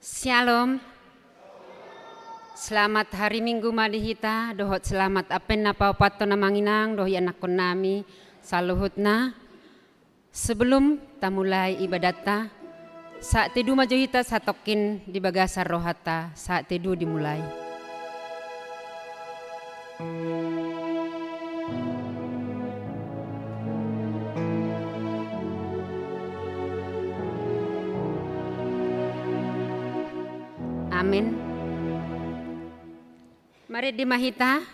Shalom. Selamat hari Minggu madihita, dohot selamat apen napa pato namanginang dohi anak nami saluhutna. Sebelum tamulai ibadata, saat tedu majohita satokin di bagasar rohata, saat tedu dimulai. Amin. Mari dimahita,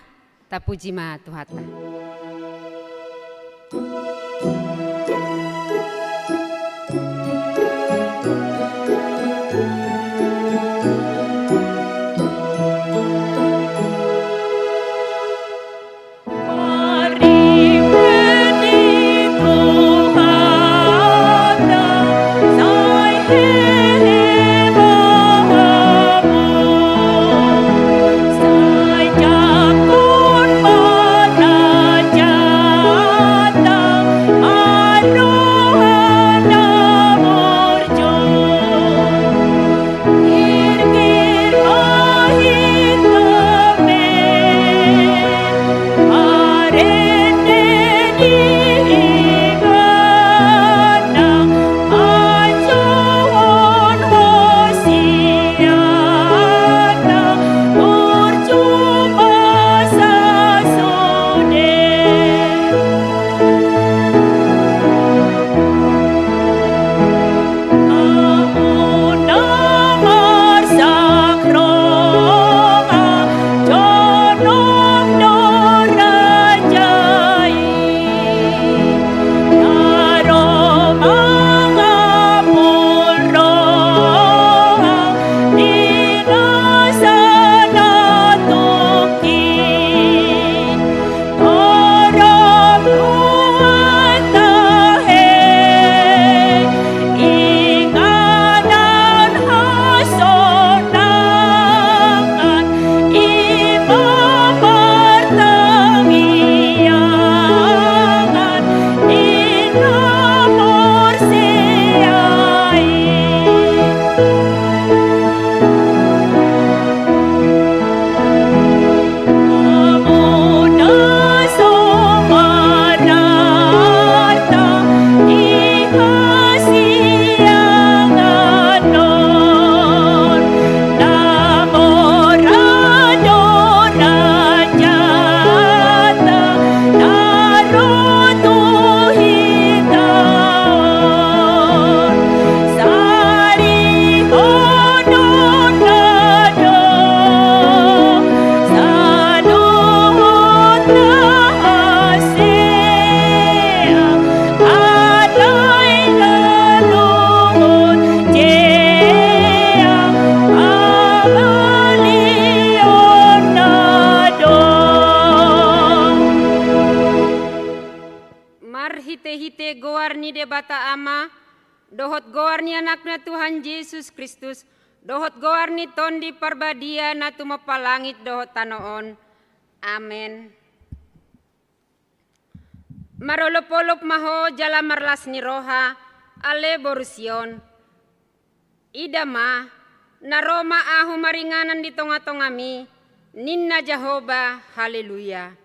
tapuji ma Tuhata. Hite goarni de bata ama, dohot goarni anaknya Tuhan Yesus Kristus, dohot goarni tondi parbadia na tumapalangit dohot tanoon. Amen. Marolopolop maho jala marlas ni roha, ale borusion. Idama, na Roma ahu maringanan di tonga-tongami, ninna Jehovah, haleluya.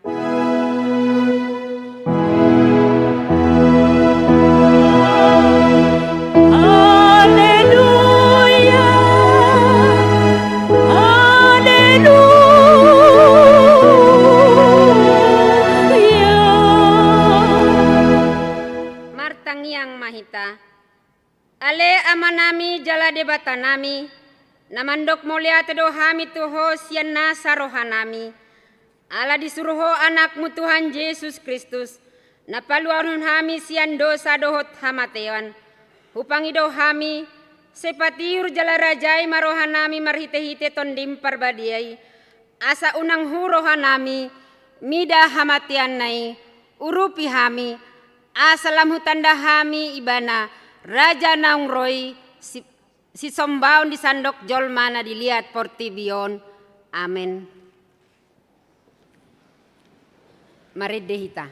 Ale amanami jala debata nami, namandok mulia tedo hami tuho sian nasa rohanami. Ala disuruho anakmu Tuhan Yesus Kristus, napaluarun hami sian dosa dohot hamatewan. Hupangido hami, sepatiur jala rajai marohanami marhite-hite tondim parbadiai. Asa unang hurohanami, mida hamatian nai, urupi hami, asalam hutanda hami ibana. Raja naungroi si sombaun di sandok jolmana dilihat portibion. Amen. Mari dehita.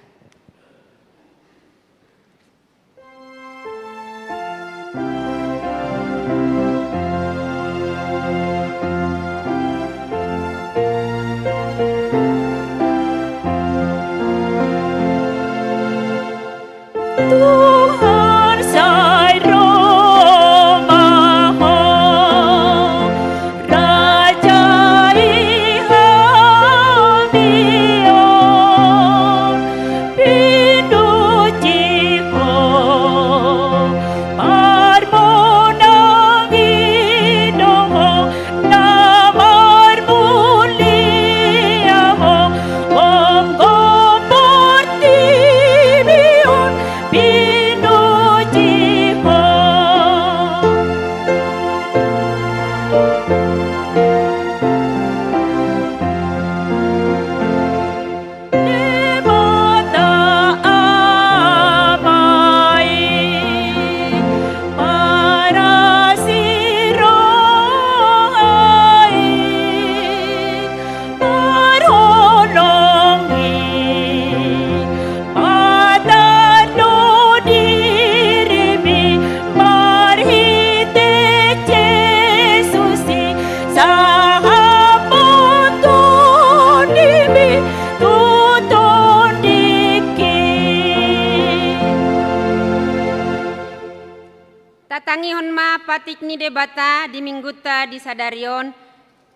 patik ni debata di mingguta di sadarion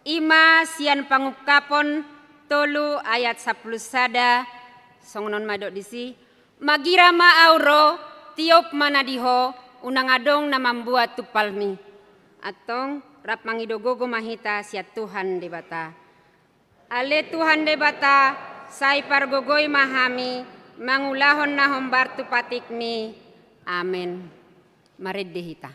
ima sian pangukapon tolu ayat 10 sada songonon madok disi magira ma auro tiop manadiho unang adong na membuat tupalmi atong rap mangidogogo mahita siat Tuhan debata ale Tuhan debata sai pargogoy mahami mangulahon na hombar tu patikmi amen marid dehita.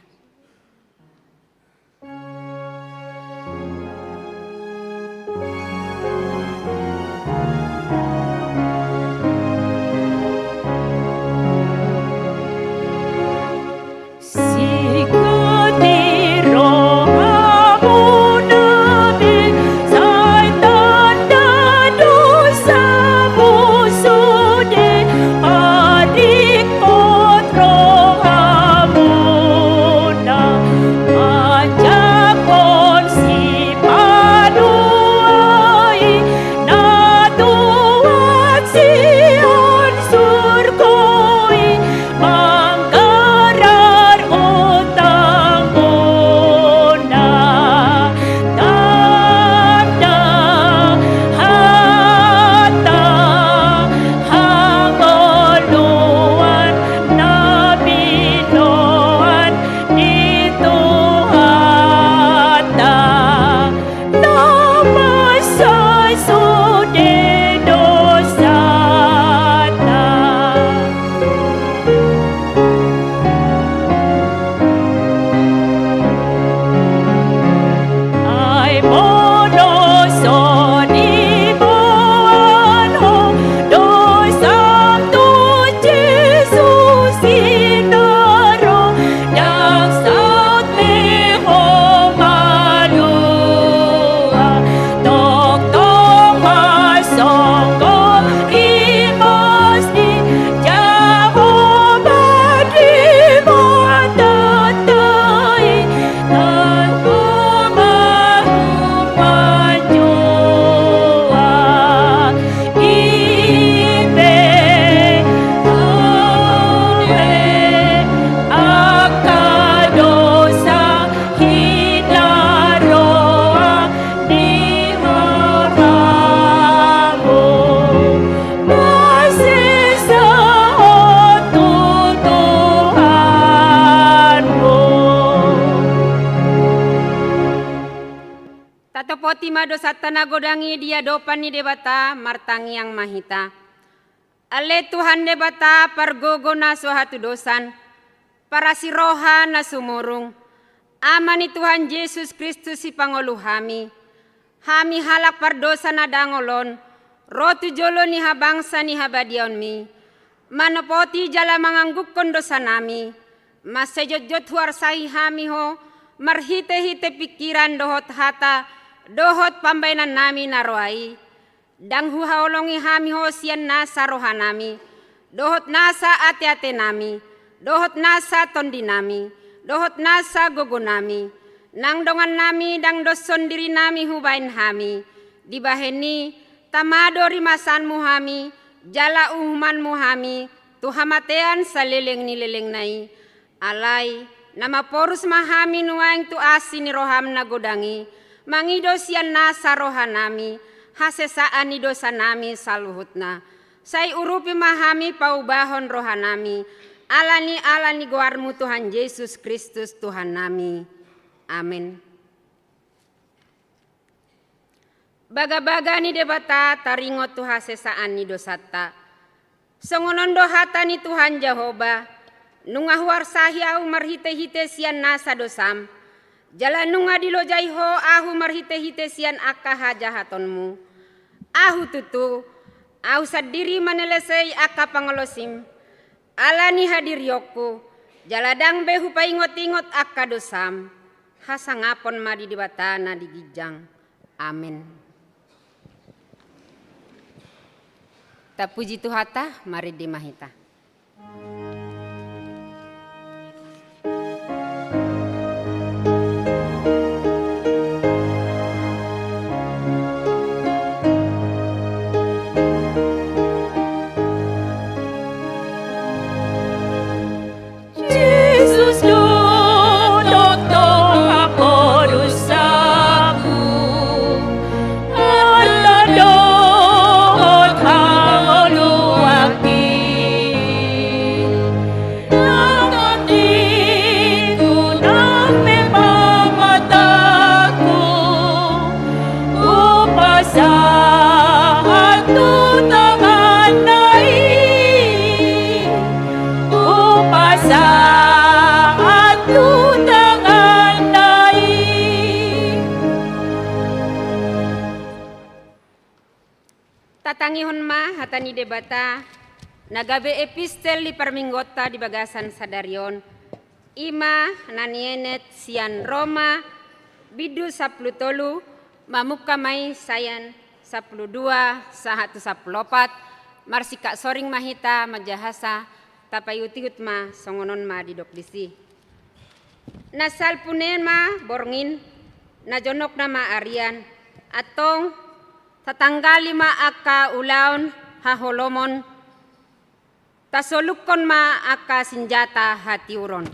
Potima dosa tanagodangi dia dopani debata martangi yang mahita. Ale Tuhan debata pargogo na suhatu dosan para siroha na sumurung. Amani Tuhan Yesus Kristus si pangolu hami. Hami halak pardosa na dangolon. Rotu jolo ni habangsa ni habadion mi. Manopoti jala manganggukon dosa nami. Masejot-jot huar sahi hami ho. Marhite-hite pikiran dohot hata. Dohot pambainan nami naroai. Dang huhaolongi hami ho sian nasa roha nami. Dohot nasa ate-ate nami. Dohot nasa tondi nami. Dohot nasa gogo nami. Nang dongan nami dang doson diri nami hubain hami. Dibaheni tamado rimasan muhami. Jala uhuman muhami. Tuhamatean saleleng ni leleng nai. Alai nama porus mahami nuaing tu asini roham nagodangi. Mangido sian nasa roha nami, hasesaan ni dosa nami saluhutna. Sai urupi mahami paubahon roha nami, alani guarmu Tuhan Yesus Kristus Tuhan nami. Amin. Baga-baga ni debata taringo tu hasesaan ni dosata. Songonondo hata ni Tuhan Jehovah, nungahuar sahiau marhite-hite sian nasa dosam. Jalan nunga dilojai ho ahu marhite-hite sian akaha jahatonmu. Ahu tutu, ahu sadiri manelesei aka pangolosim. Alani hadir yoku, jaladang behu paingot-ingot aka dosam. Hasangapon madi dibatana digijang. Amin. Tapuji Tuhata, mari dimahita. Yesus do dokter Tatangihon ma hatani debata nagabe epistel di perminggota di bagasan sadarion ima nanienet sian Roma bidu 10 mamuka mai sayan 12 sahatu 14 marsika soring mahita majahasa tapayutihut ma songonon ma di dokdisi. Nasal punen ma borngin najonok nama Arian atong tatanggali ma aka ulaon haholomon tasolukon ma aka senjata hatiuron.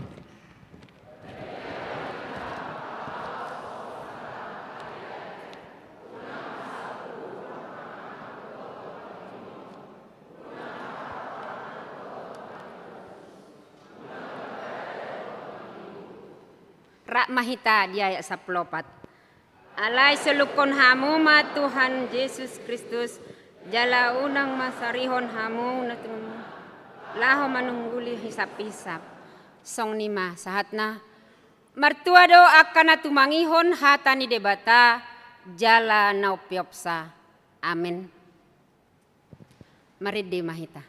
Rak mahita dia saplopat. Alai selukon hamu ma Tuhan Yesus Kristus jala unang masarihon hamu natung laho manungguli hisap-hisap. Song nima sahatna martua do akan natumangihon hatani debata jala naupiopsa. Amin. Maride mahita.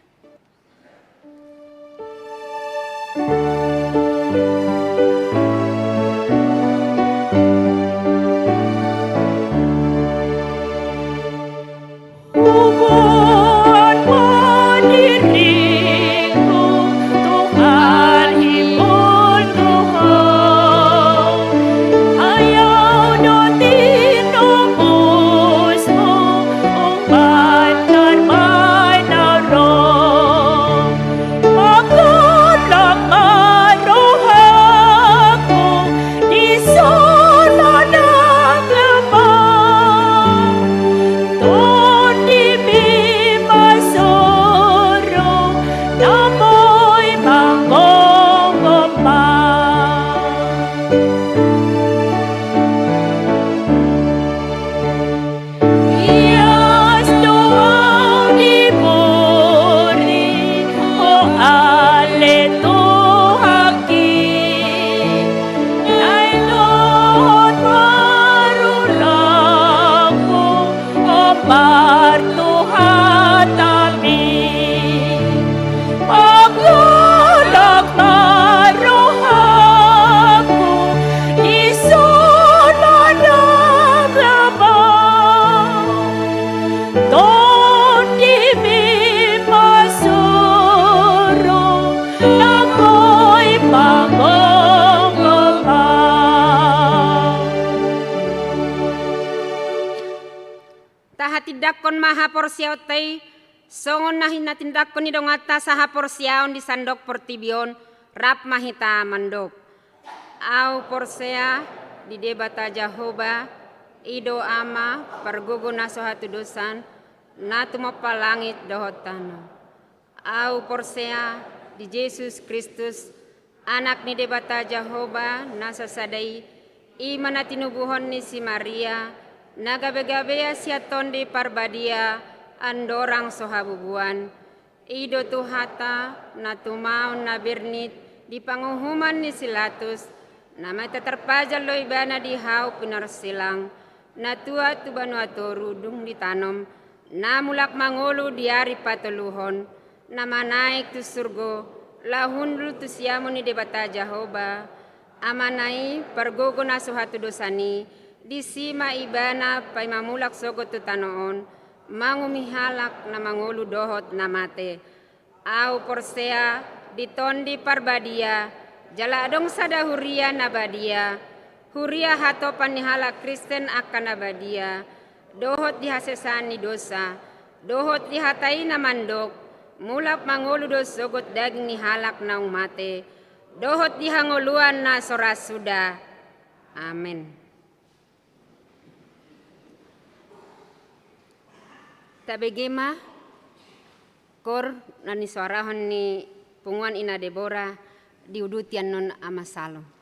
Tindakon maha porsiaw tay songon nahin na tindakon ni dongata saha porsiaon di sandok portibion rap mahita mandok. Au porsea di debata Jehovah ido ama pargogo naso hatu dosan na tumapalangit dohotano. Au porsea di Yesus Kristus anak ni debata Jehovah nasa sadai iman na tinubuhon ni si Maria nagabe-gabeya siaton di parbadia andorang sohabubuan ido tuhata na tumaon na birnit di panguhuman ni silatus na may tatarpajal lo ibana di hau pinarsilang na tua tubano ato rudung di tanom na mulak mangolo diari patuluhon na manaik tu surgo lahundul tu siamo ni debata Jehovah amanai pergogo na suhatu dosani di sima ibana pay mamulak sogot tu tanoon mangumihalak na mangulu dohot na mate au porsea di tondi parbadia jala adong sada huria nabadia huria hato panihalak Kristen akan nabadia dohot dihasesan ni dosa dohot dihatai na mandok mulak mangulu dos sogot daging ni halak na mate dohot dihanguluan na soras suda. Amin. Tabegema kor nani suarahon ni punguan ina Deborah diudutian non amasalo.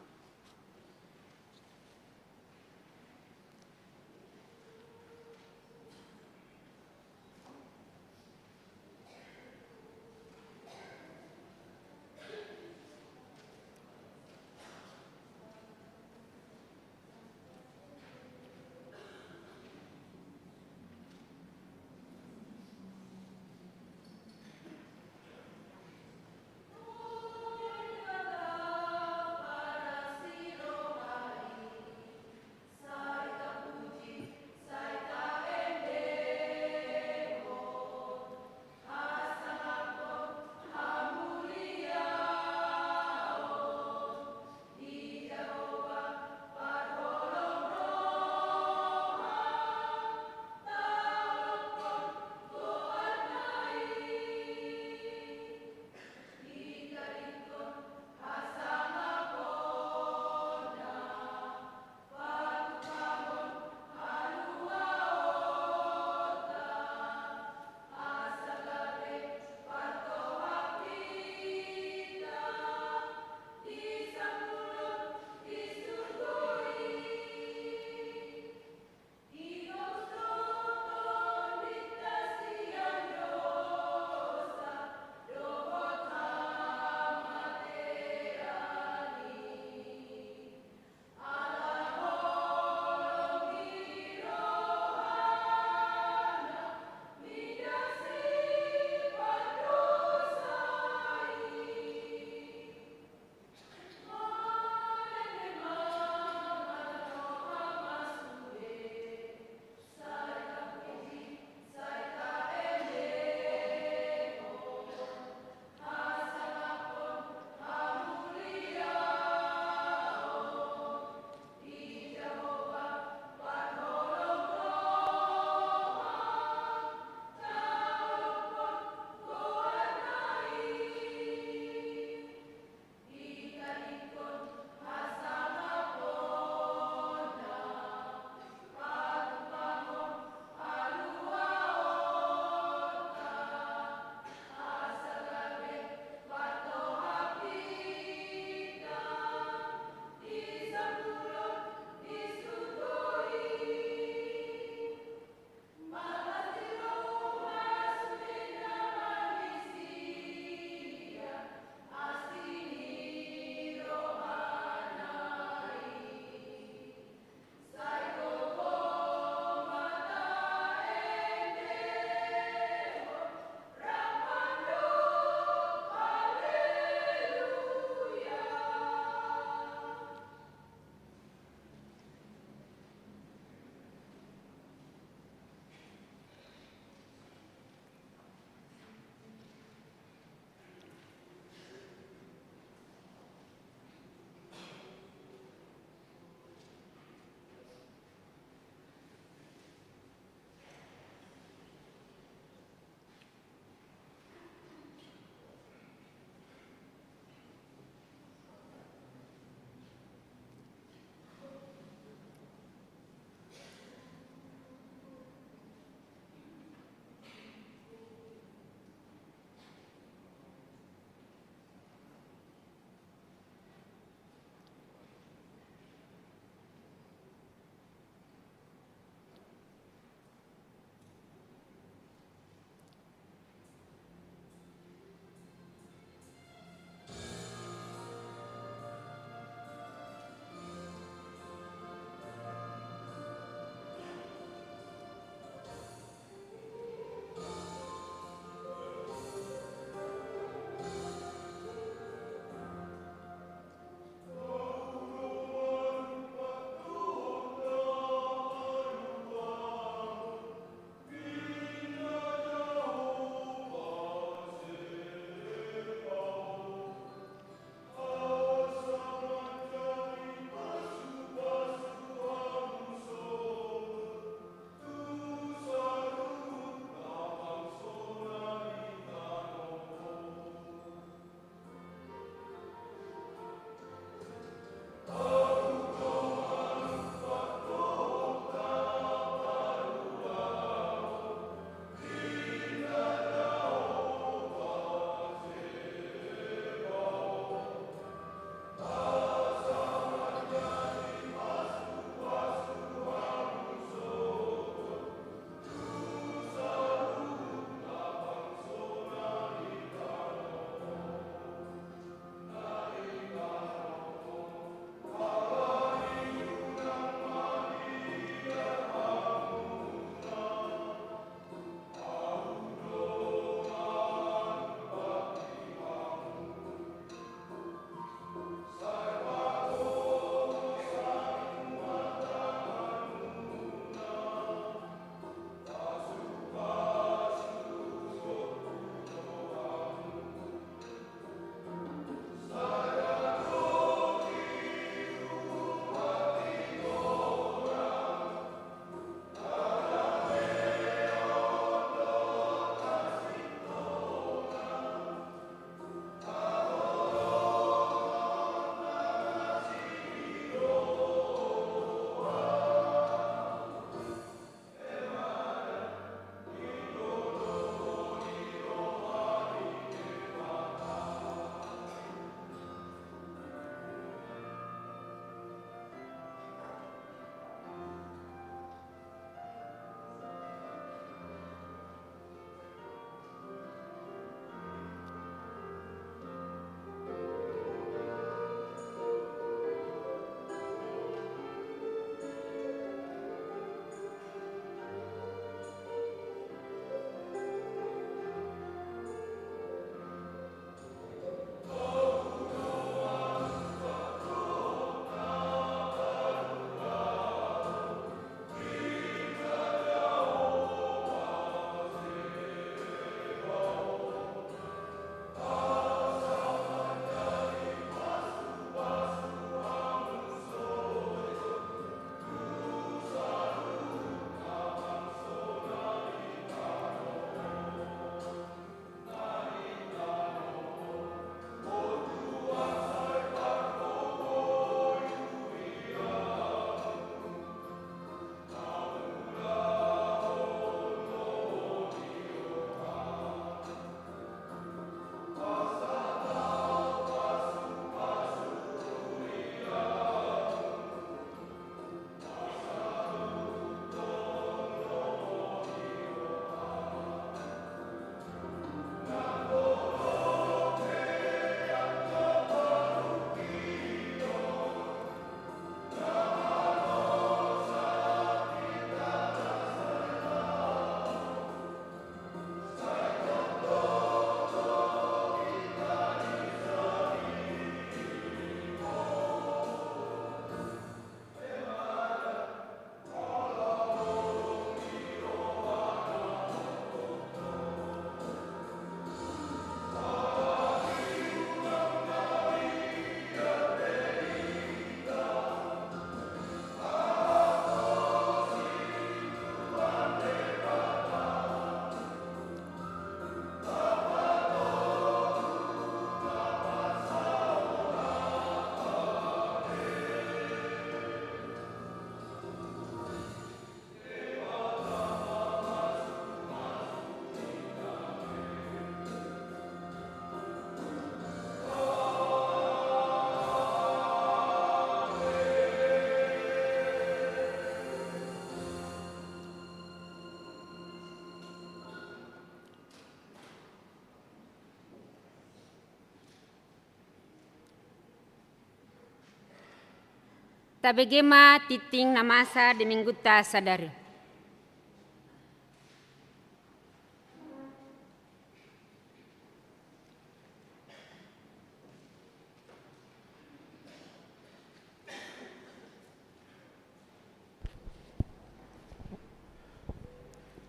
tabegema titing namasa de mingguta sadari.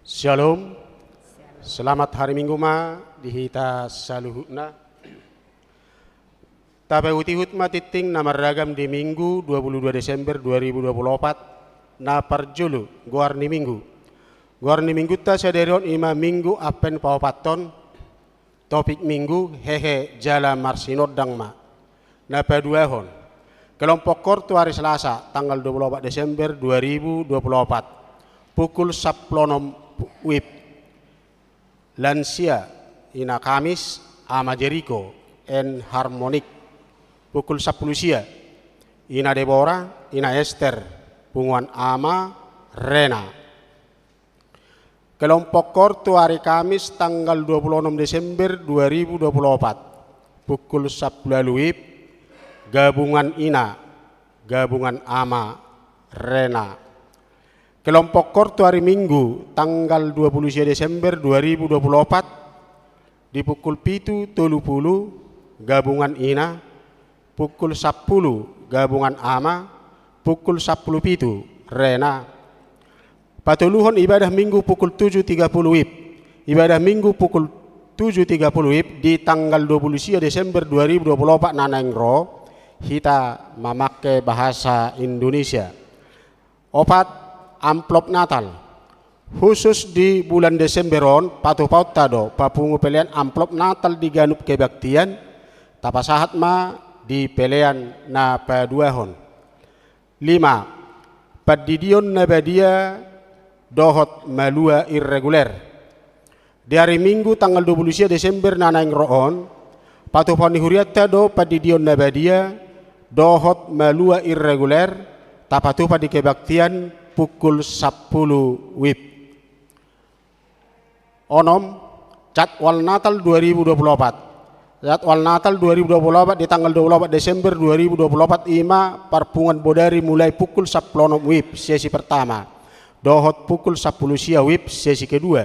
Shalom, selamat hari Minggu ma dihita saluhutna. Tabe utihut ma titing nama ragam di Minggu 22 Desember 2024 na parjulu guarni Minggu. Guarni Minggu ta saderion ima Minggu apen paopaton topik Minggu hehe jala marsinodang ma. Na paduahon kelompok kortu hari Selasa tanggal 24 Desember 2024 pukul 10 WIB lansia ina Kamis ama Jericho en Harmonik pukul 10 sia ina Deborah ina Esther punguan ama Rena. Kelompok kortu hari Kamis tanggal 26 Desember 2024 pukul 10 WIB gabungan ina gabungan ama Rena. Kelompok kortu hari Minggu tanggal 20 Desember 2024 di pukul 7.30 gabungan ina, pukul 10 gabungan ama, pukul 10.07 Rena. Patuluhon ibadah Minggu pukul 7.30 WIB. Ibadah Minggu pukul 7.30 WIB di tanggal 20 Desember 2024 nanengro kita memakai bahasa Indonesia. Opat amplop Natal khusus di bulan Desemberon patu-paut tado papungu pelian amplop Natal di ganup kebaktian tapasahat ma di pelian na paduahon. 5. Padidion nabadia dohot malua irreguler di hari Minggu tanggal 20 Desember nanaing roon patupon huriat tado padidion nabadia dohot malua irreguler tapatupa di kebaktian pukul 10 WIB. Onom jadwal Natal 2024. Jadwal Natal 2024 di tanggal 24 Desember 2024 ima parpungan bodari mulai pukul 10 WIB sesi pertama. Dohot pukul 10 sia WIB sesi kedua.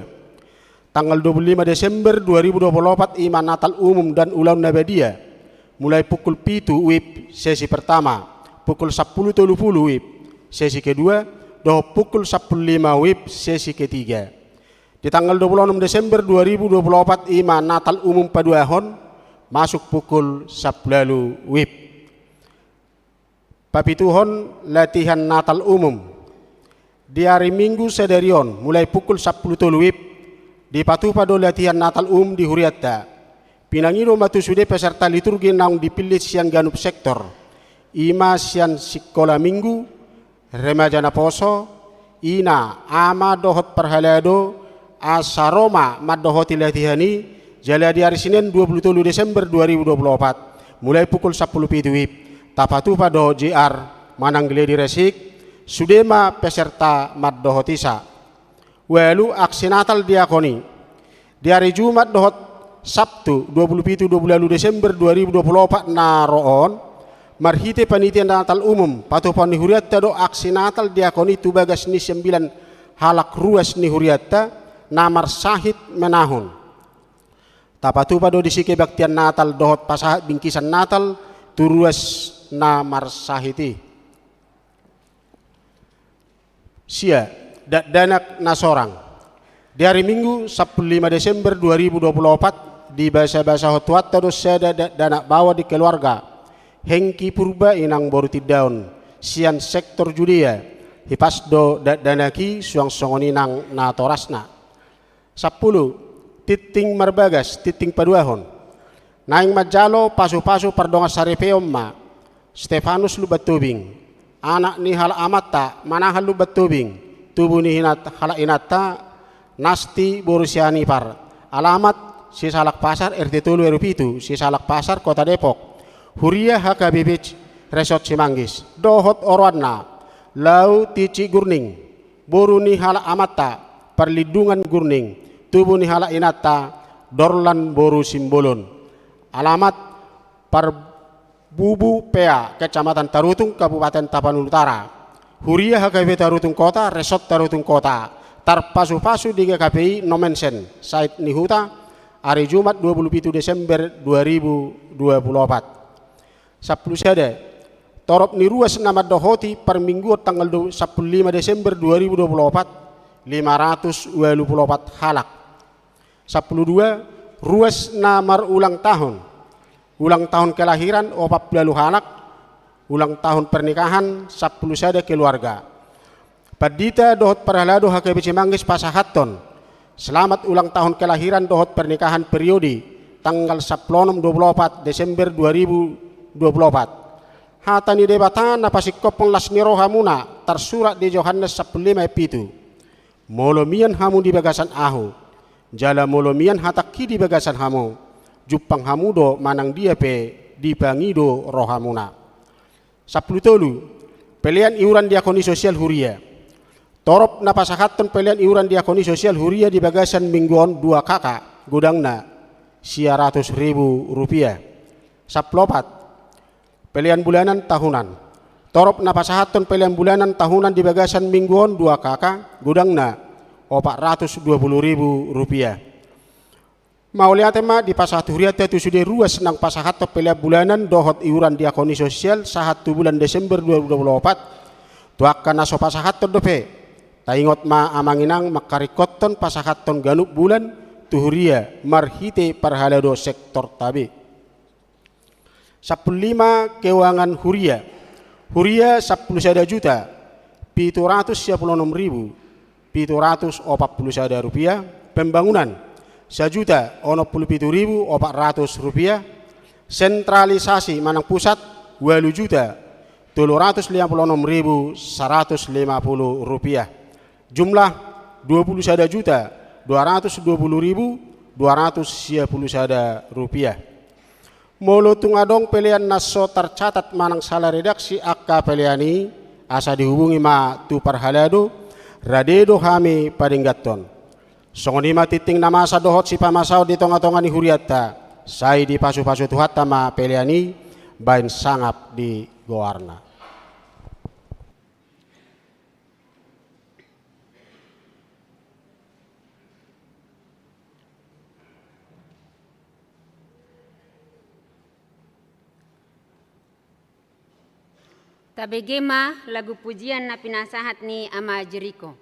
Tanggal 25 Desember 2024 ima Natal umum dan ulang nabadia mulai pukul 7 WIB sesi pertama. Pukul 10.30 WIB sesi kedua. Doh pukul 15 WIB sesi ketiga. Di tanggal 26 Desember 2024 ima Natal umum paduahon masuk pukul 10 WIB. Papituhon latihan Natal umum di hari Minggu sederion mulai pukul 10 WIB di patupado latihan Natal umum di Huriatta. Pinangido matusude peserta liturgi naung dipilih sian ganup sektor ima sian sikola Minggu remaja na poso ina ama dohot perhalado asaroma madohoti latihani jala di hari Senin 27 Desember 2024 mulai pukul 10 WIB tapatu pada JR Mananggile di Resik sudema peserta madohotisa walu aksi Natal diakoni di hari Jumat dohot Sabtu 27 Desember 2024 naroon marhite panitian Natal umum patupan ni huriatta do aksi Natal diakoni tubagas ni 9 halak ruas ni huriatta namar sahid menahun tapatupa do disike baktian Natal dohot pasahat bingkisan Natal turuas namar sahiti sia danak nasorang di hari Minggu 15 Desember 2024 di bahasa-bahasa hotuatta do seda danak bawa di keluarga Hengki purba inang boru tidaun sian sektor Judea hipasdo danaki suang songoni nang natorasna 10 titing marbagas titing paduahon naing majalo pasu-pasu pardonga sarepeom ma Stefanus lubatubing anak ni hala amata manahal lubatubing tubuh ni hinat hala inata nasti borusiani par alamat si Salak Pasar RT 3 RW 7 si Salak Pasar Kota Depok Huria HKBB Resort Cimanggis dohot orwana lau tici gurning boru ni hala amata perlindungan gurning tubuh ni hala inata dorlan boru simbolon alamat par Bubu PA, Kecamatan Tarutung, Kabupaten Tapanuli Utara. Huria HKB Tarutung Kota, Resort Tarutung Kota. Tarpasu-pasu di GKPI Nomensen, Said Nihuta, hari Jumat 27 Desember 2024. 10 sede, torop ni ruas nama dohoti per minggu tanggal 15 Desember 2024, 524 halak. 12, ruas namar ulang tahun kelahiran 40 anak, ulang tahun pernikahan 10 sada keluarga. Padita dohot perhalado HKB Cimanggis Pasahaton, selamat ulang tahun kelahiran dohot pernikahan periode tanggal 24 Desember 2024. Hatani debatan napasikopong lasniro hamuna tersurat di Yohanes 15 pitu. Molomian hamu di bagasan ahu, jala molomian hataki di bagasan hamu. Jupang hamudo manang dia pe dipangido rohamuna. 10 pelian iuran diakoni sosial huria. Torop napasahaton pelian iuran diakoni sosial huria di bagasan mingguan 2 kakak gudangna Rp100.000. 14 pelian bulanan tahunan. Torop napasahaton pelian bulanan tahunan di bagasan mingguan 2 kakak gudangna Rp420.000. Mauliatema di pasahat huriata tu sudah ruas nang pasahat pelian bulanan dohot iuran diakoni sosial sahat 1 bulan Desember 2024 tu akan naso pasahat dope taingot ma amanginang makarikoton pasahaton ganuk bulan tu huria marhite parhalado sektor tabi. 15 keuangan huria 10 sada juta 756.741 rupiah. Pembangunan 1.017.400 rupiah. Sentralisasi Manang Pusat 2.356.150 rupiah. Jumlah 21.220.210 rupiah. Molo tungadong pelian naso tercatat manang salah redaksi akka peliani asa dihubungi ma tu parhalado radedo hami padinggaton. Songoni matiting nama sa dohot si pamasaw di tonga-tonga ni huriata say di pasu-pasu tuhata ma peliani bain sangap di goarna. Tabegema lagu pujian na pinasahat ni Ama Jericho.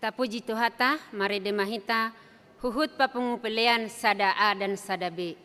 Tapuji Tuhata, mari demahita, huhut papengupelean sada A dan sada B.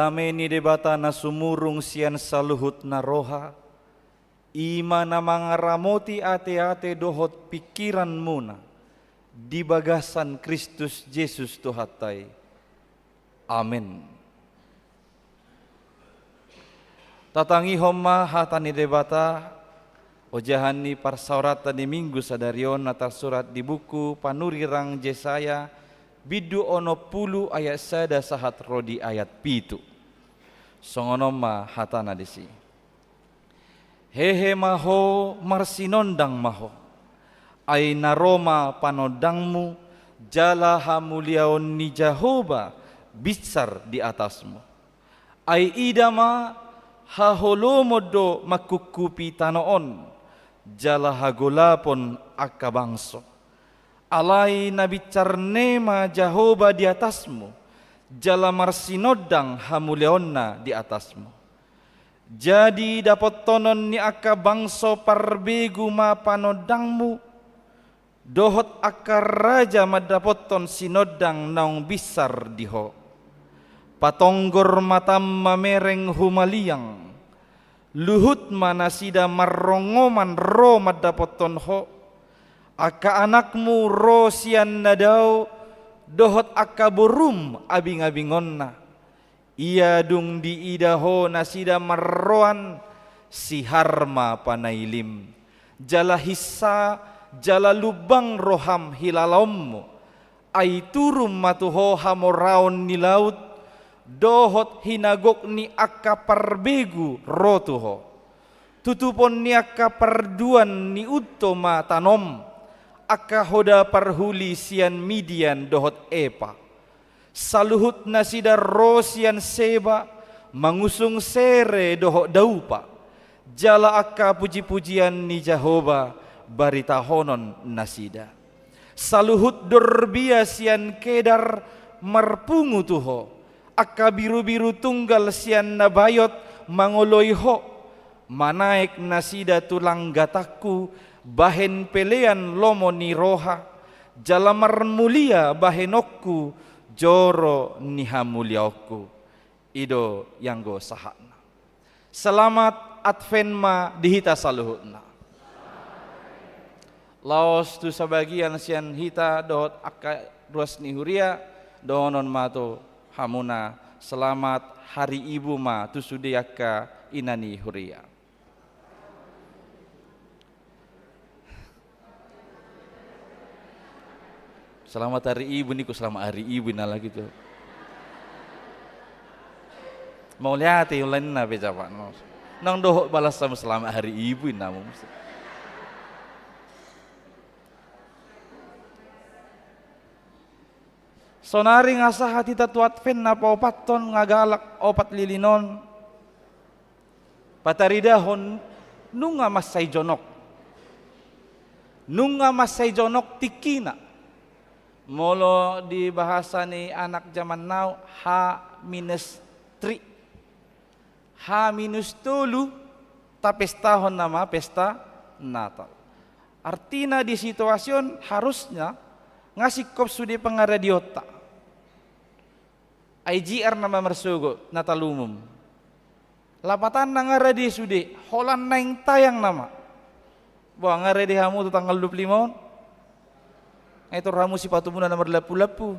Dame ni debata na sumurung sian saluhut na roha, ima na mga ramoti ate-ate dohot pikiran muna, di bagasan Kristus Jesus Tuhatay. Amen. Tatangihom ma hata ni debata, ojahan ni parsauratan ni Minggu sadarion na tersurat di buku Panurirang Jesaya, bidu ono pulu ayat sada sahat rodi ayat pitu. Songonom ma hatana disi. Hehe maho marsinondang maho. Ay naroma panodangmu, jala hamuliaon ni Jehovah besar di atasmu. Ay idama haholomodo makukupi tanoon, jala hagolapon akabangso. Alai nabicarnema Jehovah di atasmu, jala marsinodang hamuleonna di atasmu. Jadi dapat tonon ni akabangso parbegu ma panodangmu, dohot akar raja madapoton sinodang naung bisar diho. Patonggor matam mamereng humaliang, luhut manasida marrongoman ro madapoton ho. Aka anakmu rosian nadau, dohot aka burum abing-abingonna. Ia dung di idaho nasida marroan, si harma panailim. Jala hissa, jala lubang roham hilalommu. Ai turum matuho hamoraon ni laut, dohot hinagok ni aka parbegu rotuho. Tutupon ni aka parduan ni utoma tanom. Aka hoda parhuli sian Midian dohot epa. Saluhut nasida rosian seba, mangusung sere dohot daupa. Jala aka puji-pujian ni Jehovah, barita honon nasida. Saluhut dorbia sian kedar marpungu tuho. Aka biru-biru tunggal sian nabayot mangoloi ho. Manaik nasida tulang gataku, bahen pelean lomo ni roha, jalamar mulia bahenokku, joro niha muliaoku. Ido yang go sahana. Selamat Adventma dihita saluhutna. Laos tu sabagian sian hita dohot akka ruas ni huria, dohonon mato hamuna. Selamat hari ibu ma tu sudi akka inani huria. Selamat hari ibu niku, selamat hari ibu nala gitu. Mau lihat yang lain na bejawa nang dohok balas sama selamat hari ibu namu. Sonari ngasah hati tatuat fen napa opat ton ngagalak opat lilinon. Pataridahon nunga masay jonok. Nunga masay jonok tikina. Molo di bahasa ni anak zaman now H-3 H-7 ta pestahon nama pesta Natal. Artinya di situasion harusnya ngasih kop sudi pengaradiota IGR nama mersugo Natal umum lapatan nangaradi sudi holan naing tayang nama buang ngaradi hamu tu tanggal 25 itu ramu si patumuna nomor lapu-lapu.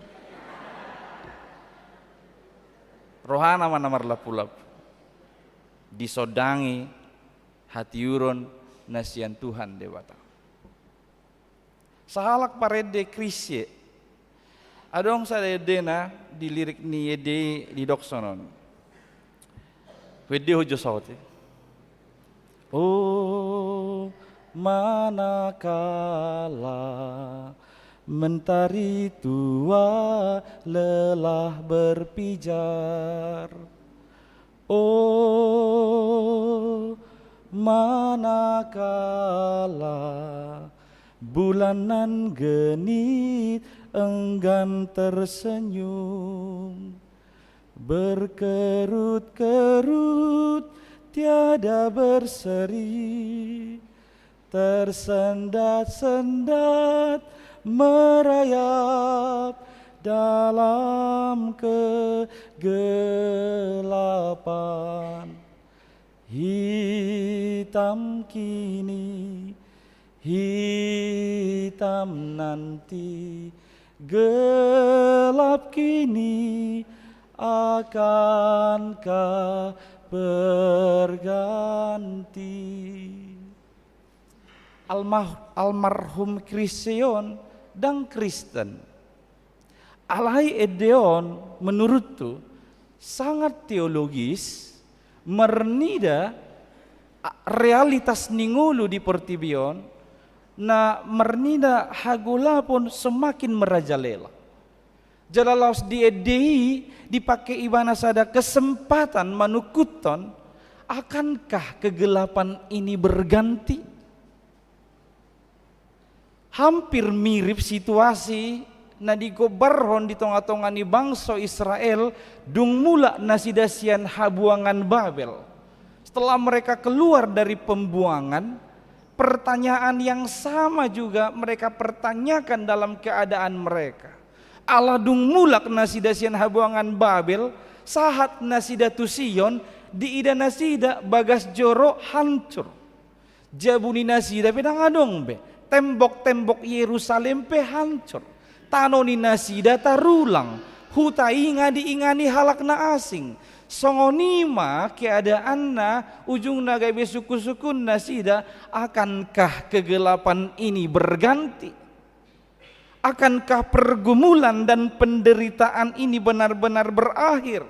Rohana nomor lapu-lapu. Disodangi hati uron nasian Tuhan dewata. Sahalak parede krisye. Adong sa dena di lirik ni yede di doksonon. Wede hojo saote. Oh manakala mentari tua lelah berpijar. Oh manakala bulanan genit enggan tersenyum, berkerut-kerut tiada berseri, tersendat-sendat merayap dalam kegelapan. Hitam kini, hitam nanti, gelap kini, akankah berganti. Almarhum Kriseon dan Kristen alai edeon menurut tu sangat teologis, mernida realitas ningulu di Portibion, na mernida hagula pun semakin merajalela. Jalaus di edei dipakai ibana sada kesempatan manukuton, akankah kegelapan ini berganti? Hampir mirip situasi na digobarhon di tengah-tengah ni bangsa Israel dung mula nasidasian habuangan Babel. Setelah mereka keluar dari pembuangan, pertanyaan yang sama juga mereka pertanyakan dalam keadaan mereka. Allah dung mulak nasidasian habuangan Babel, sahat nasidatu Sion, di ida nasida bagas joro hancur. Jabuni nasida pedang adong be. Tembok-tembok Yerusalem pe hancur. Tanoni nasida tarulang. Huta inga diingani halakna asing. Songonima keadaanna ujung nagai suku-sukun nasida, akankah kegelapan ini berganti? Akankah pergumulan dan penderitaan ini benar-benar berakhir?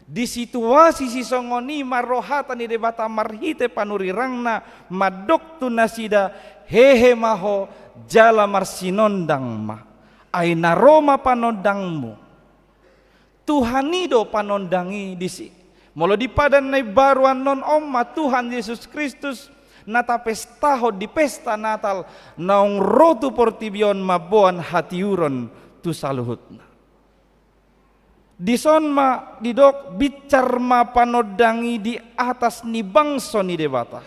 Di situasi si songonima rohatan di debata marhite panurirangna madok tu nasida hehe maho jala marsinondang ma aina Roma panondangmu Tuhanido panondangi disi molo di padan nai baruan non omma Tuhan Yesus Kristus nata pestaho di pesta Natal naung rotu Portibion maboan hatiuron tu saluhutna. Di son ma didok bicar ma panodangi di atas ni bangso ni debata.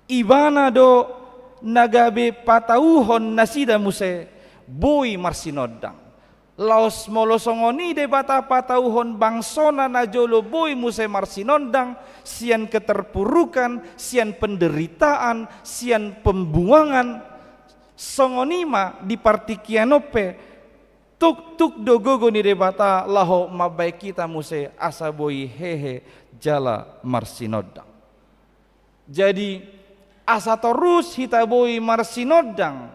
Ibana do nagabe patauhon nasida muse boy marsinodang. Laos molosongoni debata patauhon bangsona najolo boy muse marsinodang, sian keterpurukan, sian penderitaan, sian pembuangan. Songonima di partikianope tuk dogogo ni debata laho mabai kita muse asaboi hehe jala marsinodang. Jadi asa terus hitaboi marsinodang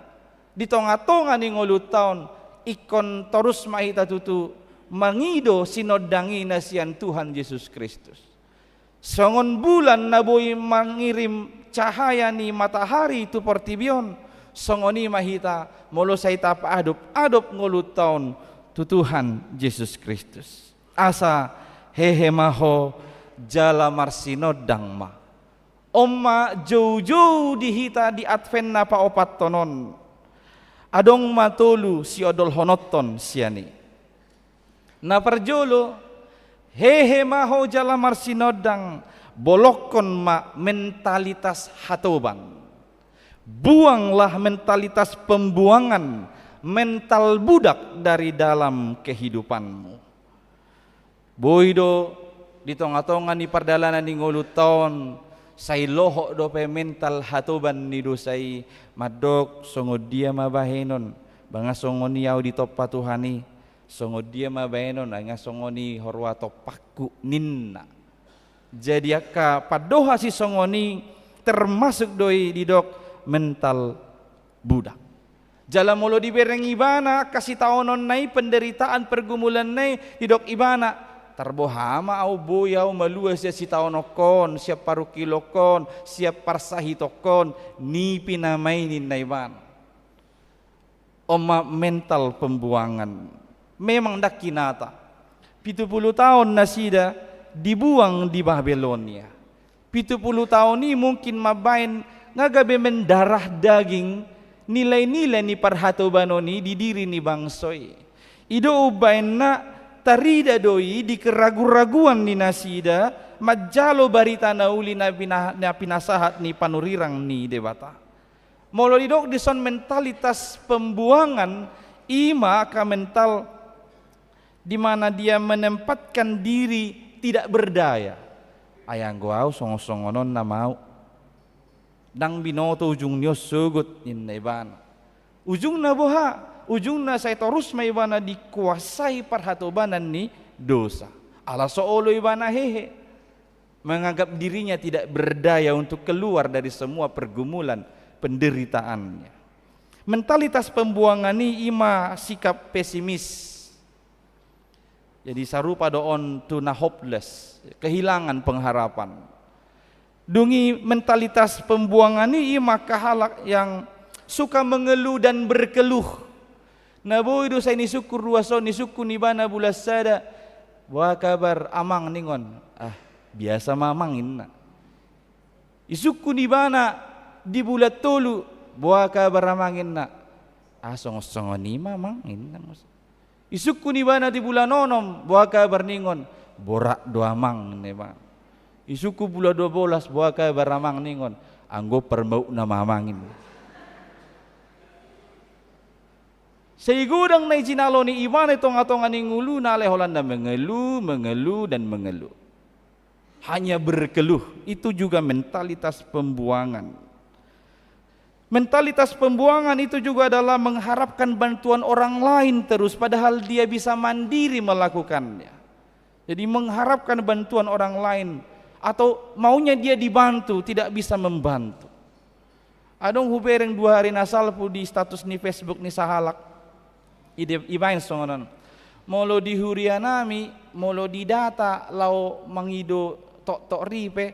di tonga-tonga ni ngolu taon ikon terus mahita tutu mangido sinodangi nasian Tuhan Yesus Kristus. Songon bulan naboi mangirim cahaya ni matahari tu Portibion. Songoni mahita molo saita pa adop ngulut taon tu Tuhan Yesus Kristus. Asa hehe maho jala marsinodang ma. Omma jauh-jauh dihita di Advent napa opat tonon. Adong matolu si odol honoton siani. Na perjolo hehe maho jala marsinodang bolokon ma mentalitas hatoban. Buanglah mentalitas pembuangan, mental budak dari dalam kehidupanmu. Boido di tonga-tonga ni perdalanan ni ngoluton, say lohok do pe mental hatoban ni dosai madok songo dia mabahenon, banga songo niau di topa Tuhani, songo dia mabahenon, anga songo ni horwa topaku ninna. Jadi aka padoha si songo ni termasuk doi di dok mental budak. Jala molo dibereng ibana kasih taonon nai penderitaan pergumulan nai didok ibana tarbohama au boyau malua sia si taonokon siap parukilokon siap parsahitokon ni pinamainin naiban. Oma mental pembuangan memang dak kinata 70 tahun nasida dibuang di Babelonia. 70 tahun ini mungkin mabain ngagabe mendarah daging nilai-nilai ni parhatobanoni di diri ni bangsoi. Ido ubain na tarida doi di keragu-raguan ni nasida majalo barita nauli na pinasahat ni panurirang ni debata. Molo didok dison mentalitas pembuangan Ima ka mental di mana dia menempatkan diri tidak berdaya. Ayang gua song-songonon na mau. Dang binoto ujung nyo sugut inna ibana. Ujung na boha, ujung na say torus may ibana dikuasai parhatobanan ni dosa. Ala soolo ibana hehe. Menganggap dirinya tidak berdaya untuk keluar dari semua pergumulan penderitaannya. Mentalitas pembuangan ini ima sikap pesimis. Jadi sarupa doon to na hopeless, kehilangan pengharapan. Dungi mentalitas pembuangan ini ima kahalak yang suka mengeluh dan berkeluh. Naboy do sa nisukur ruaso nisuku ni bana bulas sada. Wa kabar amang ningon. Biasa mamangin na. Isuku ni bana di bulat tolu. Buah kabar amangin na. Song-songon ni mamangin na. Isuku ni bana di bulan nonom. Buah kabar ningon. Borak doa mang ni ba. Isuku bulan 12. Buah kabar amang ningon. Anggo permau na mamangin. Seigudang na isinalo ni iban itong atong aning ulu na aleholan na mengeluh dan mengeluh. Hanya berkeluh, itu juga mentalitas pembuangan. Mentalitas pembuangan itu juga adalah mengharapkan bantuan orang lain terus, padahal dia bisa mandiri melakukannya. Jadi mengharapkan bantuan orang lain, atau maunya dia dibantu, tidak bisa membantu. Adong hubereng 2 hari nasalpu di status ni Facebook ni sahalak, ibain songonon. Molo di hurianami, molo di data, lau mangido tok ripe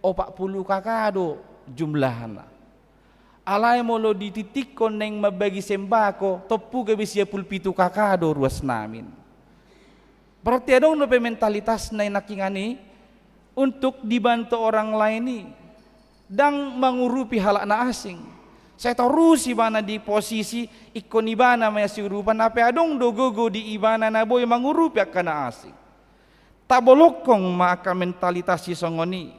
40 kakado jumlahna. Alay molo dititikon neng mabagi sembako topu gabis 17 kakado ruas namin. Berarti adong no mentalitas na nakingani untuk dibantu orang lain ni dang mengurupi halak na asing. Saya tarusi bana di posisi ikon ibana maya siurupan ape adong dogogo di ibana na boy mengurupi akana asing. Tabolokong maka mentalitas si songoni.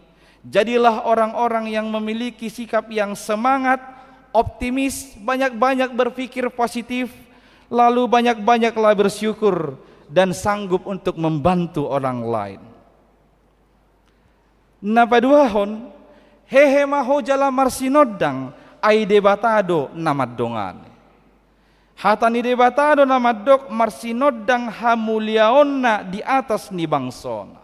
Jadilah orang-orang yang memiliki sikap yang semangat, optimis, banyak-banyak berpikir positif, lalu banyak-banyaklah bersyukur dan sanggup untuk membantu orang lain. Napaduahon, hehe maho jala marsinodang ay debatado namadongan. Hatani debatado namadok marsinodang hamuliaonna di atas ni bangsona.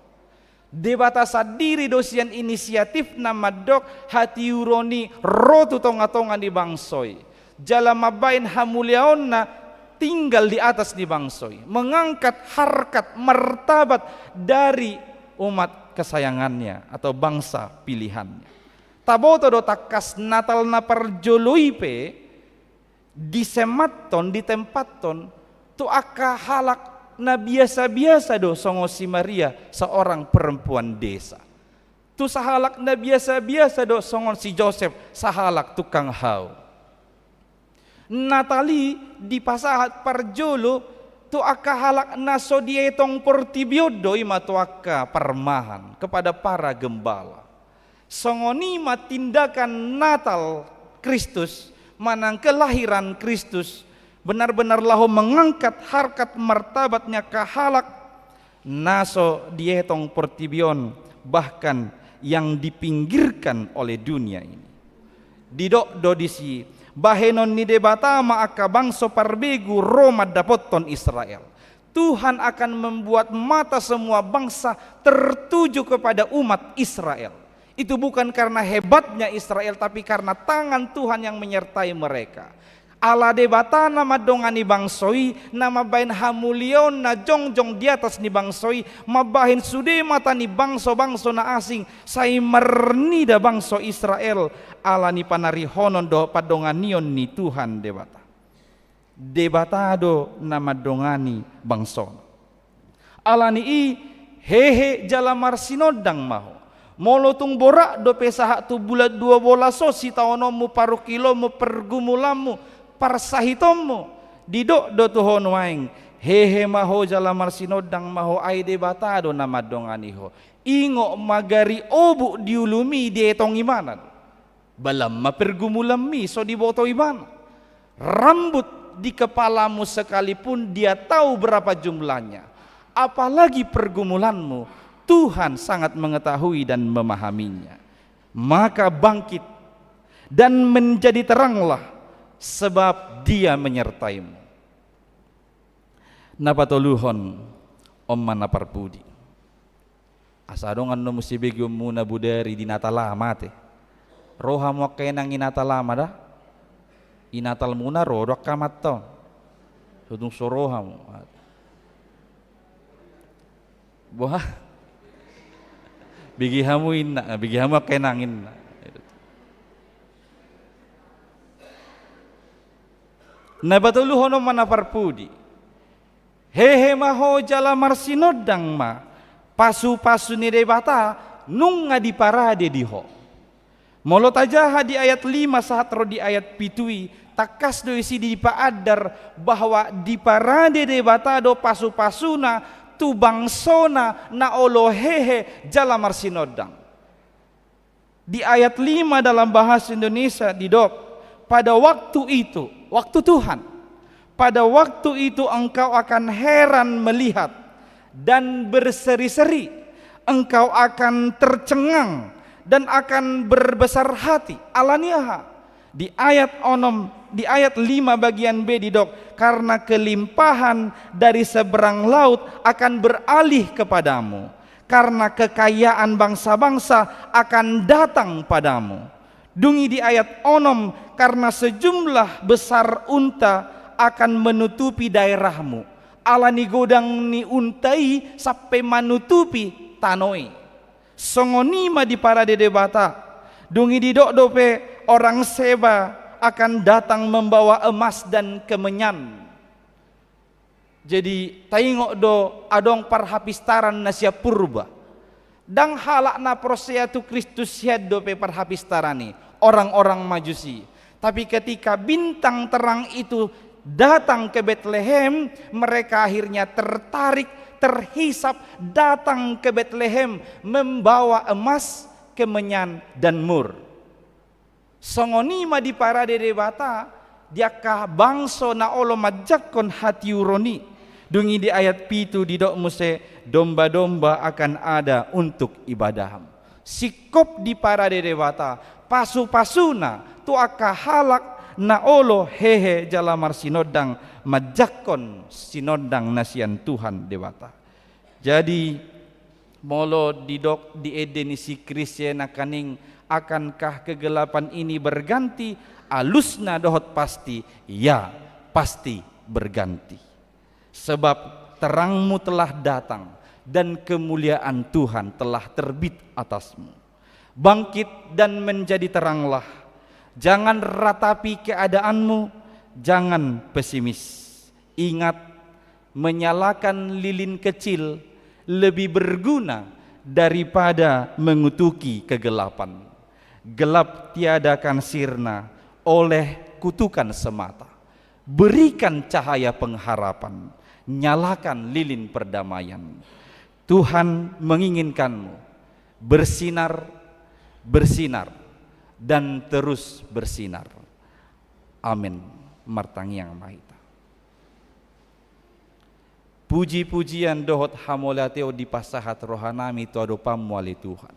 Debata sadiri dosian inisiatif namadok hati uroni rotu tonga-tonga di bangsoy. Jala mabain hamuliaonna tinggal di atas ni bangsoy. Mengangkat harkat martabat dari umat kesayangannya atau bangsa pilihannya. Taboto do takas natal na parjoloipe disematon ditempaton tu aka halak na biasa-biasa do songo si Maria seorang perempuan desa. Tu sahalak na biasa-biasa do songo si Joseph sahalak tukang hau. Natali di pasahat parjolo tu aka halak na sodietong portibiodo ima tu aka parmahan kepada para gembala. Songoni tindakan Natal Kristus, manang kelahiran Kristus, benar-benar lahu mengangkat harkat martabatnya kahalak naso dietong portibion, bahkan yang dipinggirkan oleh dunia ini. Didok dodisi bahenon ni debata maaka bangso parbegu Roma dapoton Israel. Tuhan akan membuat mata semua bangsa tertuju kepada umat Israel. Itu bukan karena hebatnya Israel, tapi karena tangan Tuhan yang menyertai mereka. Ala debata nama dongani bangsoi, nama bain hamulion na jongjong di atas ni bangsoi, mabahin sude mata ni bangso-bangso na asing, say mernida bangso Israel, ala ni panarihonon do padonganion ni Tuhan debata. Debatado nama dongani bangso. Ala ni i hehe jalamar sinodang maho. Molotung borak do pesahak tu bulat 2 bola so si taonomu paru kilo mu pergumulamu parsahitomu didok do tuhon waing hehe maho jalamar sinodang maho ay debatado nama donganiho ingo magari obu diulumi dietong imanan balam mapergumulam mi so diboto iman rambut di kepalamu sekalipun dia tahu berapa jumlahnya. Apalagi pergumulanmu, Tuhan sangat mengetahui dan memahaminya. Maka bangkit dan menjadi teranglah, sebab Dia menyertaimu. Napatuluhon Om Naparpudi. Asadongan no musibigyo muna buderi di natalama te. Roha mo kenang inatalama dah. Inatal muna rodok kamat to. Sudung soroha mo. Boha. Bigi hamuin na, bigi hamu kenangin na. Nabatuluhon Om Naparpudi. Hehe maho jala marsinodang ma pasu-pasu ni debata nung nga di parade diho. Molot aja di ayat 5 sahatro di ayat pitui takas do isi di paadar bahwa di parade debata do pasu-pasuna tu bangsona na olo hehe jala marsinodang. Di ayat 5 dalam bahasa Indonesia didok, pada waktu itu, waktu Tuhan, pada waktu itu engkau akan heran melihat dan berseri-seri, engkau akan tercengang dan akan berbesar hati. Alaniaha di ayat 5 bagian B didok, karena kelimpahan dari seberang laut akan beralih kepadamu, karena kekayaan bangsa-bangsa akan datang padamu. Dungi di ayat 6, karena sejumlah besar unta akan menutupi daerahmu. Alani godang ni untai sampai menutupi tanoi. Songonima di parade debata. Dungi di dok dope orang Seba akan datang membawa emas dan kemenyan. Jadi taingok do adong parhapistaran nasia purba. Dang halak na proseatu Kristus siad dope parhapistarani orang-orang Majusi. Tapi ketika bintang terang itu datang ke Bethlehem, mereka akhirnya tertarik, terhisap, datang ke Bethlehem membawa emas, kemenyan dan mur. Songonima di parade debata, diakah bangso na olo majakon hati uroni. Dungi di ayat pitu di dok muse, domba-domba akan ada untuk ibadah. Sikop di parade debata, pasu-pasuna tu aka halak na olo hehe jalamar sinodang majakon sinodang nasian Tuhan dewata. Jadi molo didok di edenisi Kristen akaning, akankah kegelapan ini berganti? Alusna dohot pasti, ya pasti berganti. Sebab terangmu telah datang dan kemuliaan Tuhan telah terbit atasmu. Bangkit dan menjadi teranglah. Jangan ratapi keadaanmu, jangan pesimis. Ingat, menyalakan lilin kecil lebih berguna daripada mengutuki kegelapan. Gelap tiadakan sirna oleh kutukan semata. Berikan cahaya pengharapan, nyalakan lilin perdamaian. Tuhan menginginkanmu bersinar, bersinar, dan terus bersinar. Amin. Martangiang mahita. Puji-pujian dohot hamolateo di pasahat rohanami tuado pamuali Tuhan.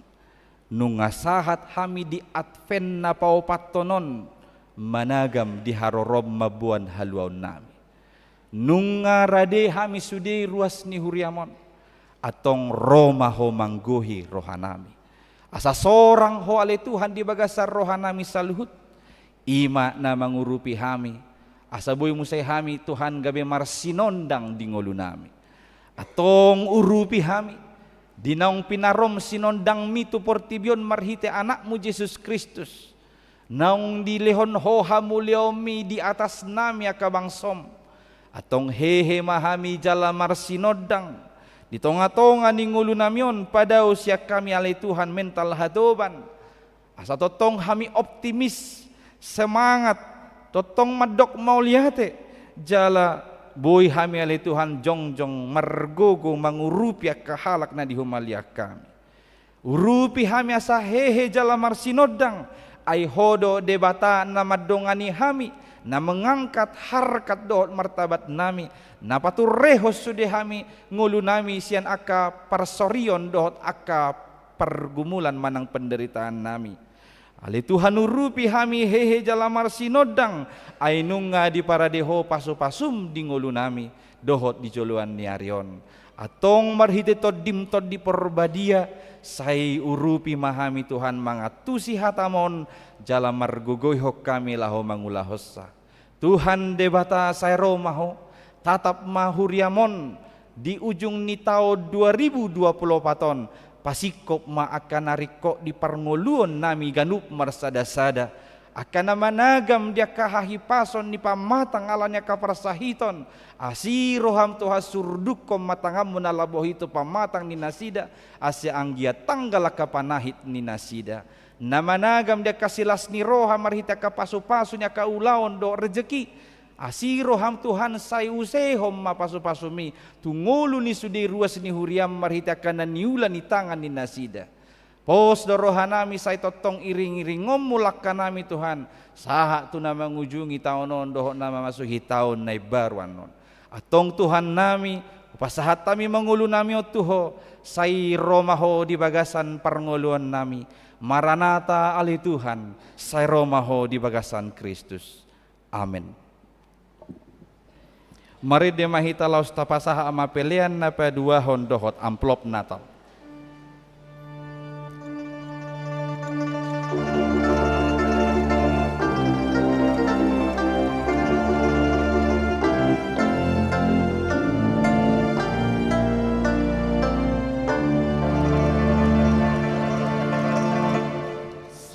Nungasahat hami di adven na paupatonon managam di harorob mabuan haluaun nami. Nungarade hami sudei ruas ni huriamon atong Roma ho manggohi rohanami. Asa sorang ho ale Tuhan di bagasar rohanami saluhut. Ima na mangurupi hami. Asa boy musay hami Tuhan gabe marsinondang di ngolu nami. Atong urupi hami. Dinaong pinarom sinondang mitu portibion marhite anakmu Yesus Kristus. Naong dilehon ho hamuliomi di atas nami akabangsom. Atong hehe mahami jala marsinodang. Di tonga-tonga ni ngulu namion pada usia kami alai Tuhan mental hadoban. Asa totong hami optimis, semangat, totong madok mauliate jala boy hami alai Tuhan jongjong margogo mangurupi kahalak na di humalia kami. Urupi hami asa hehe jala marsinodang ay hodo debata na madongani hami na mengangkat harkat dohot martabat nami, na paturehos sude kami ngulu nami sian aka parsorion dohot aka pergumulan manang penderitaan nami. Ali Tuhan urupi kami hehe jalamar sinodang ainunga di paradeho pasu-pasum di ngulu nami dohot di joluan niarion. Atong marhite todim di porbadia sai urupi mahami Tuhan mangatusi hatamon jalamar gugoyhok kami laho mangulahossa. Tuhan debata sai romaho tatap mahuriamon di ujung ni tahun 2024 pasikop ma akan nariko di parngoluon nami ganup marsada-sada akan managam dia kahahipason ni pamatang alanya kaparsahiton asiroham tuha surdukom matangam munalaboh itu pamatang ni nasida asya anggia tanggala kapanahit ni nasida namanagam dia kasilas ni roha marhita kapasu-pasunya kaulaon do rezeki asiroham Tuhan sai usehom mapasu-pasumi tungulu ni sudi ruas ni huriam marhita kana niula ni tangan ni nasida pos dorohanami sai totong iring-iringom mulak kanami Tuhan saha tu nama ngujungi taonon dohok nama masuhi tahun nai baruanon atong Tuhan nami upasahat kami mengulu nami otuho sai romaho di bagasan parngoluan nami maranata ali Tuhan sai romaho di bagasan Kristus amin. Mari demahita laus tapasaha ama pelian napa dua hondohot amplop Natal.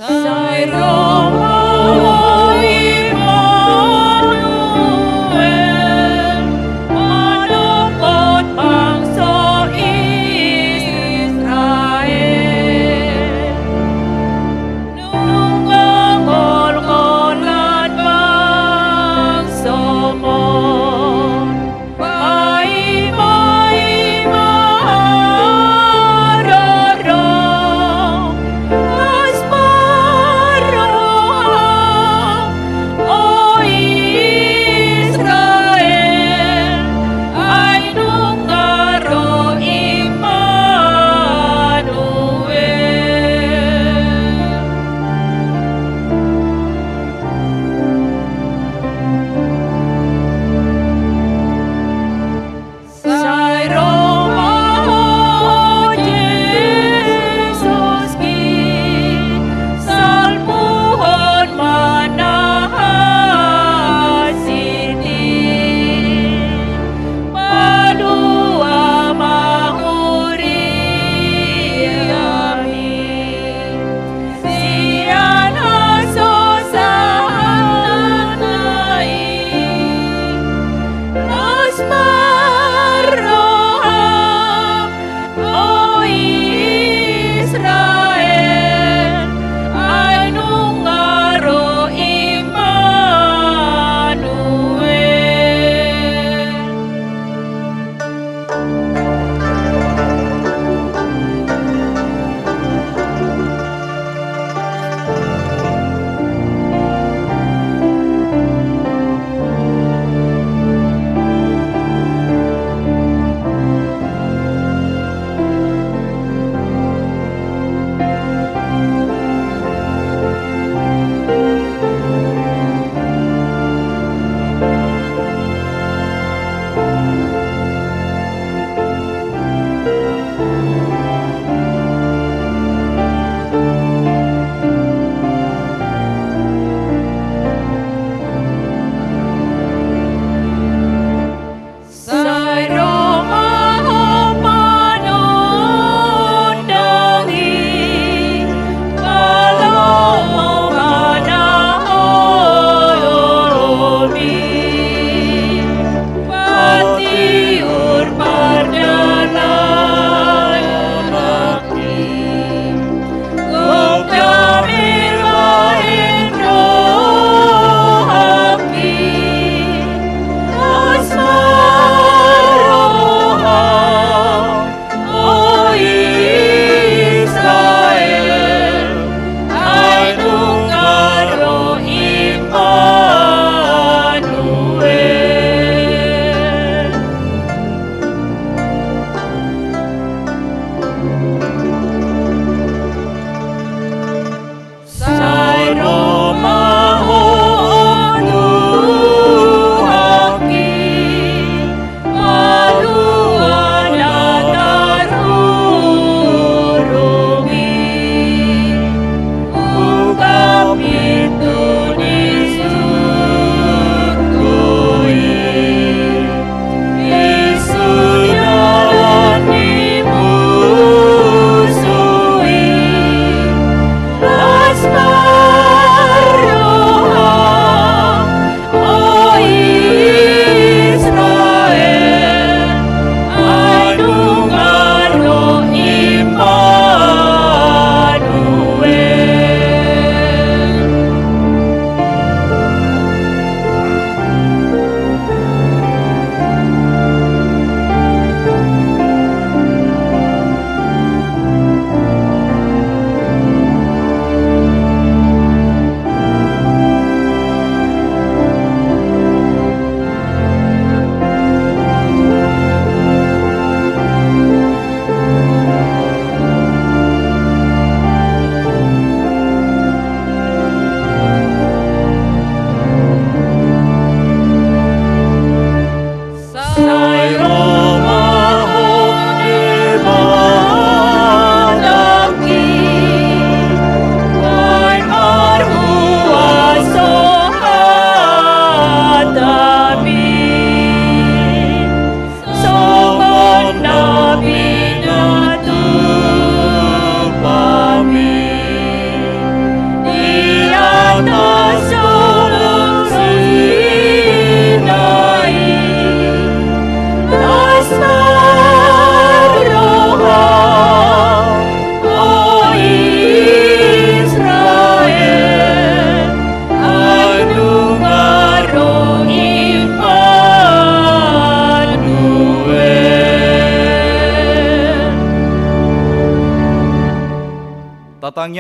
Sai Roma Immanuel, manupot bangsa Israel.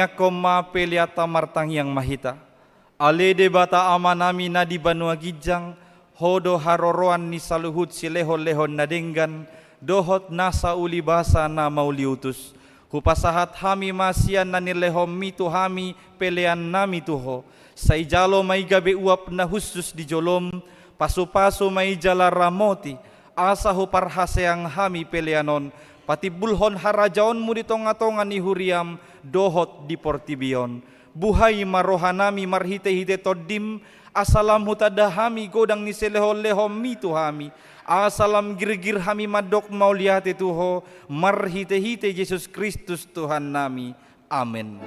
manyakom ma peliata martang yang mahita. Ale debata amanami na di banua gijang, hodo haroroan ni saluhut si lehon-lehon na denggan, dohot nasa uli basa na mauliutus. Hupasahat hami masian na nilehom mitu hami pelean nami tuho. Sa ijalo may gabi uap na husus di jolom, pasu-pasu may jala ramoti, asa huparhaseang hami peleanon, pati bulhon harajaon mo di tonga-tonga ni huriam, dohot di portibion. Buhay marohanami marhite-hite todim, asalam hutada hami godang ni selehol-lehom mitu hami, asalam girgir hami madok mauliate tuho, marhite-hite Yesus Kristus Tuhan nami. Amen.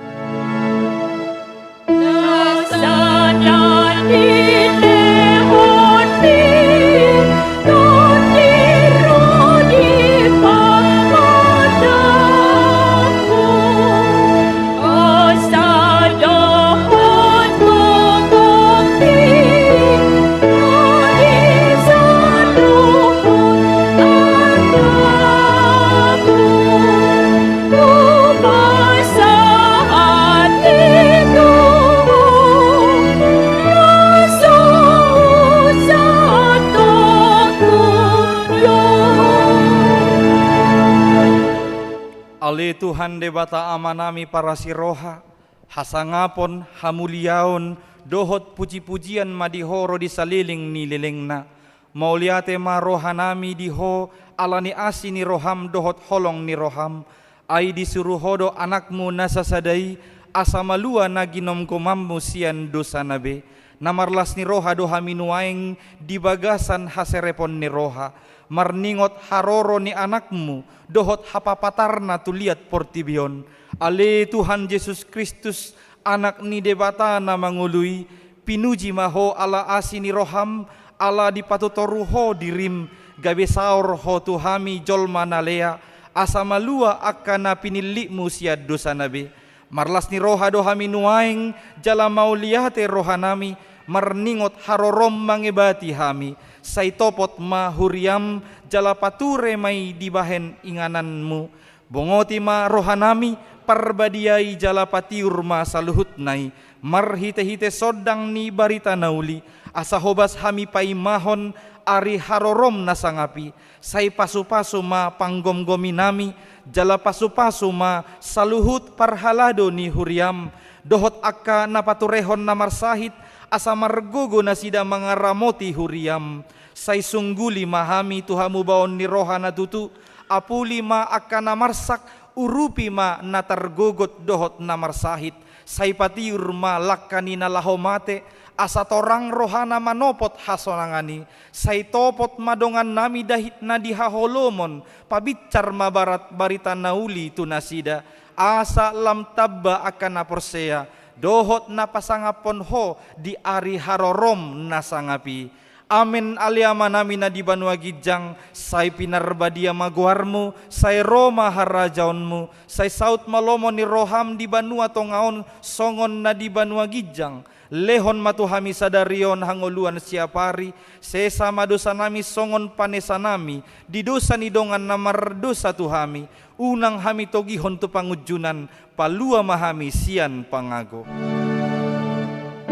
Ale Tuhan debata amanami para siroha, hasangapon, hamuliaon, dohot puji-pujian madihoro di saliling ni lilingna. Mauliate marohanami diho, alani asi ni roham dohot holong ni roham. Ay disuruh hodo anakmu nasasadai, asamalua na ginom komammu sian dosa nabe. Namarlas ni roha doha minuaing, di bagasan haserepon ni roha. Marningot haroro ni anakmu, dohot hapapatarna tuliat portibion. Ale Tuhan Yesus Kristus, anak ni debata na mangului, pinuji maho ala asini roham, ala dipatutoruho dirim, gabe saur ho tuhami jolma nalea, asamalua akana pinilikmu siad dosa nabe. Marlas ni roha dohami nuaing, jala mauliate rohanami, marningot harorom mangebati hami. Saitopot ma huriam jala pature may dibahen ingananmu. Bongoti ma rohanami parbadiai jala patiur ma saluhut nai. Marhite-hite sodang ni barita nauli. Asa hobas hami paimahon ari harorom nasangapi. Say pasu-pasu ma panggom-gomi nami. Jala pasu-pasu ma saluhut parhalado ni huriam. Dohot akka napaturehon namarsahit. Asa margogo na sida mga ramoti huriam. Say sungguli mahami tuhamu baon ni roha na tutu. Apuli ma akana marsak, urupi ma natargogot dohot na marsahit. Say patiur ma lakani na lahomate, asa torang rohana manopot hasonangani. Say topot madongan nami dahit na dihaholomon, pabitcar mabarat barita nauli tunasida. Asa lam tabba akana porsea, dohot na pasangapon ho di ari harorom nasangapi. Amin aliama nami na di banua gijang, say pinarbadia maguarmu, say Roma harajaonmu, say saut malomo ni roham di banua tongaon, songon na di banua gijang, lehon matuhami sadarion hangoluan siapari, sesama dosa nami songon panesa nami, di dosa ni dongan namar dosa tuhami, unang hami togihon tu pangujunan, palua mahami sian pangago.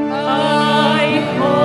Ay ho.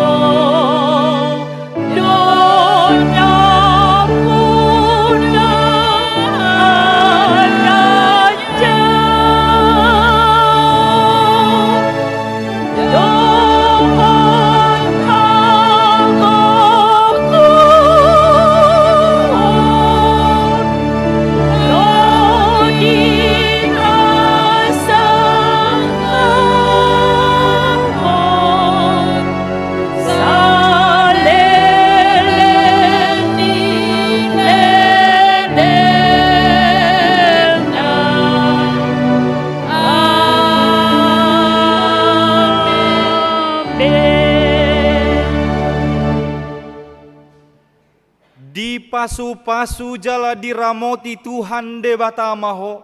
Pasu-pasu jala diramoti Tuhan de batamaho.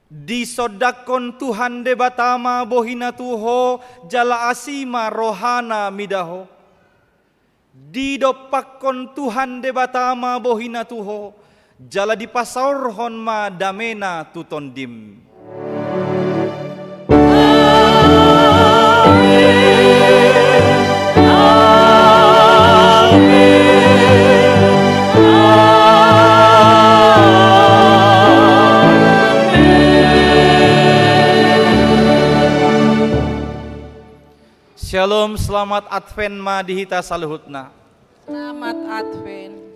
Disodakon Tuhan de batama bohina tuho jala asima rohana midaho. Didopakon Tuhan de batama bohina tuho jala dipasaurhon ma damena tutondim. Shalom, selamat Advent ma dihita saluhutna. Selamat Advent.